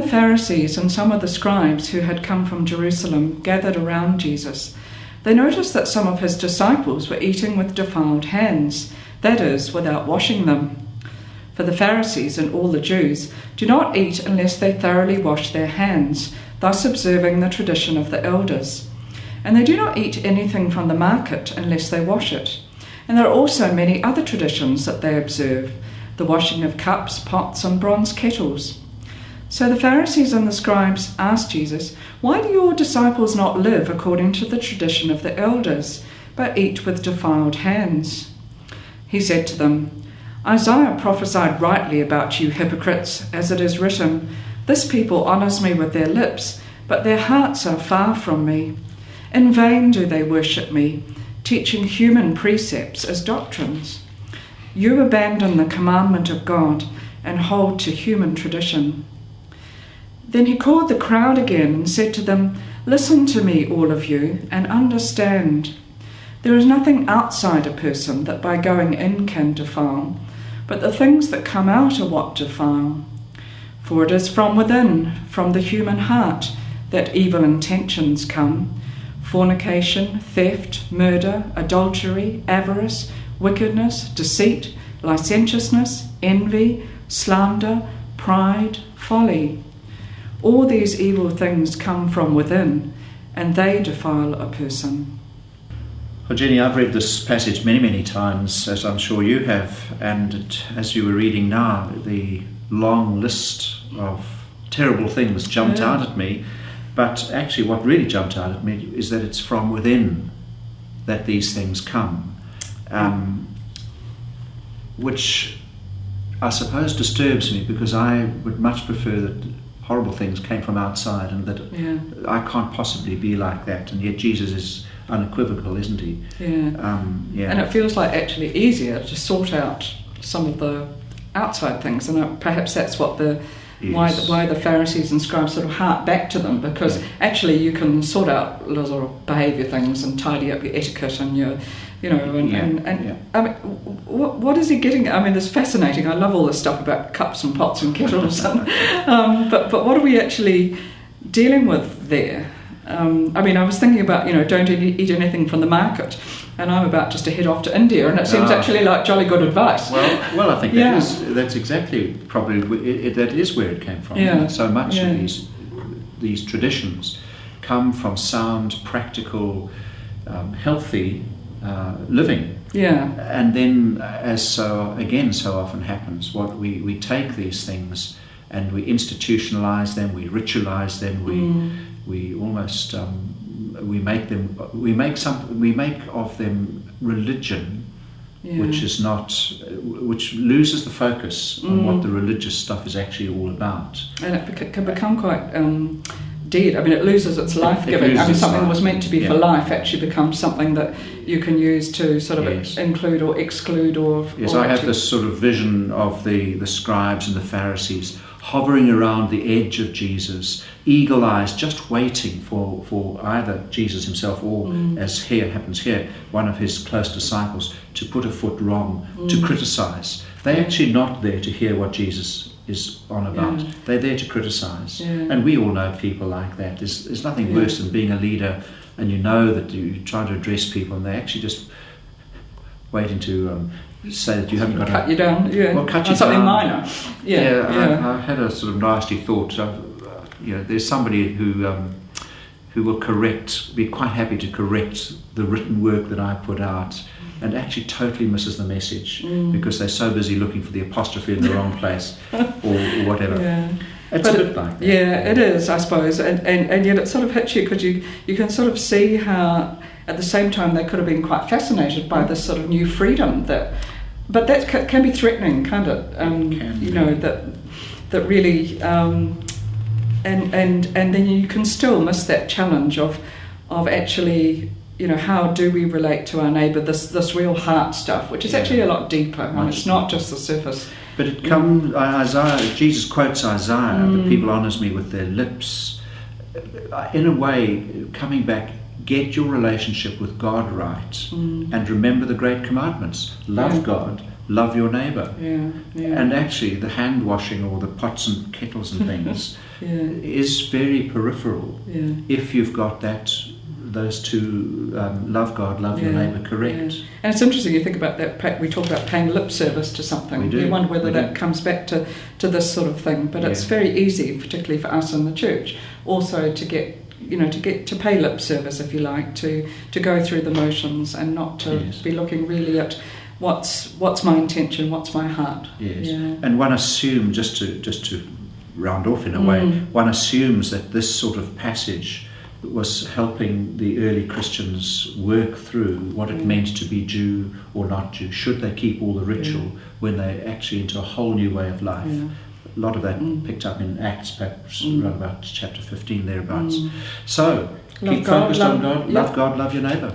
Pharisees and some of the scribes who had come from Jerusalem gathered around Jesus, they noticed that some of his disciples were eating with defiled hands, that is, without washing them. For the Pharisees and all the Jews do not eat unless they thoroughly wash their hands, thus observing the tradition of the elders. And they do not eat anything from the market unless they wash it. And there are also many other traditions that they observe, the washing of cups, pots, and bronze kettles. So the Pharisees and the scribes asked Jesus, "Why do your disciples not live according to the tradition of the elders, but eat with defiled hands?" He said to them, "Isaiah prophesied rightly about you hypocrites, as it is written, 'This people honours me with their lips, but their hearts are far from me. In vain do they worship me, teaching human precepts as doctrines. You abandon the commandment of God and hold to human tradition." Then he called the crowd again and said to them, "Listen to me, all of you, and understand. There is nothing outside a person that by going in can defile, but the things that come out are what defile. For it is from within, from the human heart, that evil intentions come: fornication, theft, murder, adultery, avarice, wickedness, deceit, licentiousness, envy, slander, pride, folly. All these evil things come from within, and they defile a person." Well, Jenny, I've read this passage many, many times, as I'm sure you have, and as you were reading now, the long list of terrible things jumped out at me. But actually what really jumped out at me is that it's from within that these things come, which I suppose disturbs me, because I would much prefer that horrible things came from outside, and that I can't possibly be like that. And yet Jesus is unequivocal, isn't he? And it feels like actually easier to sort out some of the outside things, and perhaps that's what why the Pharisees and scribes sort of hark back to them, because actually you can sort out sort of behaviour things and tidy up your etiquette and your, I mean, what is he getting at? I mean, it's fascinating. I love all this stuff about cups and pots and kettles, and, but what are we actually dealing with there? I mean, I was thinking about, don't eat anything from the market, and I'm about just to head off to India, and it seems actually like jolly good advice. Well, I think that's exactly probably that is where it came from. Yeah. So much of these traditions come from sound, practical, healthy living. Yeah. And then, as so often happens, we take these things and we institutionalize them, we ritualize them, we almost we make of them religion, which loses the focus on what the religious stuff is actually all about, and it can become quite dead. I mean, it loses its life giving. I mean, something that was meant to be for life actually becomes something that you can use to sort of include or exclude or. Yes, I have this sort of vision of the scribes and the Pharisees hovering around the edge of Jesus, eagle eyes, just waiting for either Jesus himself or, as happens here, one of his close disciples to put a foot wrong, to criticize. They're actually not there to hear what Jesus is on about. They're there to criticize. And we all know people like that. There's nothing worse than being a leader and you know that you're trying to address people and they're actually just waiting to say that you haven't got cut you down, well, cut you something down. Minor. I had a sort of nasty thought. There's somebody who will be quite happy to correct the written work that I put out, and actually totally misses the message because they're so busy looking for the apostrophe in the wrong place or whatever. It's a bit like that. Yeah, it is, I suppose, and yet it sort of hits you because you can sort of see how at the same time they could have been quite fascinated by this sort of new freedom but that can be threatening, can't it? That really and then you can still miss that challenge of actually, how do we relate to our neighbour, this real heart stuff, which is actually a lot deeper, and it's not just the surface. But it comes, Isaiah, Jesus quotes Isaiah, the people honours me with their lips. In a way, coming back, get your relationship with God right, and remember the great commandments. Love God, love your neighbour. And actually the hand washing or the pots and kettles and things, Yeah. is very peripheral Yeah. if you've got those two, love God, love your neighbour, correct. Yeah. And it's interesting, you think about that, we talk about paying lip service to something. We do. You wonder whether We that do. comes back to this sort of thing. But it's very easy, particularly for us in the church, also to get to pay lip service, if you like, to go through the motions and not to be looking really at what's my intention, what's my heart. Yes. Yeah. And one assumes, just to round off in a way, one assumes that this sort of passage was helping the early Christians work through what it meant to be Jew or not Jew. Should they keep all the ritual when they're actually into a whole new way of life? Yeah. A lot of that picked up in Acts, perhaps around about chapter 15 thereabouts. So, keep focused on God, love God, love your neighbour.